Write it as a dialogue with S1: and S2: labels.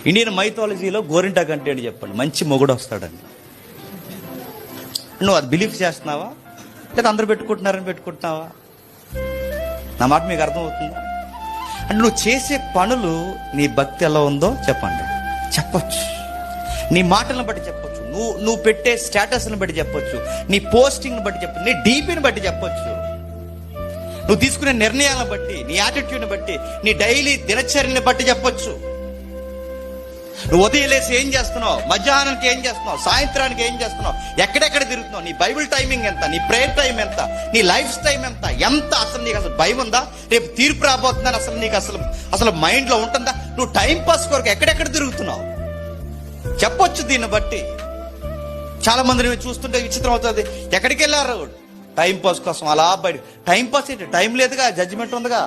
S1: Indian మైథాలజీలో గోరింటాకు అంటే ఏంటి చెప్పండి? మంచి మొగుడు వస్తాడని. నువ్వు అది బిలీఫ్ చేస్తున్నావా, లేదా అందరూ పెట్టుకుంటున్నావా? నా మాట మీకు అర్థమవుతుందా? అంటే నువ్వు చేసే పనులు, నీ భక్తి ఎలా ఉందో చెప్పొచ్చు. నీ మాటలను బట్టి చెప్పొచ్చు, నువ్వు పెట్టే స్టేటస్ని బట్టి చెప్పొచ్చు, నీ పోస్టింగ్ని బట్టి చెప్పొచ్చు, నీ డీపీని బట్టి చెప్పొచ్చు, నువ్వు తీసుకునే నిర్ణయాలను బట్టి, నీ యాటిట్యూడ్ని బట్టి, నీ డైలీ దినచర్యని బట్టి చెప్పొచ్చు. నువ్వు ఉదయం లేసి ఏం చేస్తున్నావు, మధ్యాహ్నానికి ఏం చేస్తున్నావు, సాయంత్రానికి ఏం చేస్తున్నావు, ఎక్కడెక్కడ తిరుగుతున్నావు, నీ బైబిల్ టైమింగ్ ఎంత, నీ ప్రేయర్ టైం ఎంత, నీ లైఫ్ టైం ఎంత అసలు నీకు అసలు భయం ఉందా? రేపు తీర్పు రాబోతుందని అసలు నీకు అసలు మైండ్ లో ఉంటుందా? నువ్వు టైం పాస్ కొరకు ఎక్కడెక్కడ తిరుగుతున్నావు చెప్పొచ్చు. దీన్ని బట్టి చాలా మందిని చూస్తుంటే విచిత్రం అవుతుంది. ఎక్కడికి వెళ్ళారు టైం పాస్ కోసం? అలా బయట టైం పాస్ ఏంటి? టైం లేదుగా, జడ్జిమెంట్ ఉందిగా.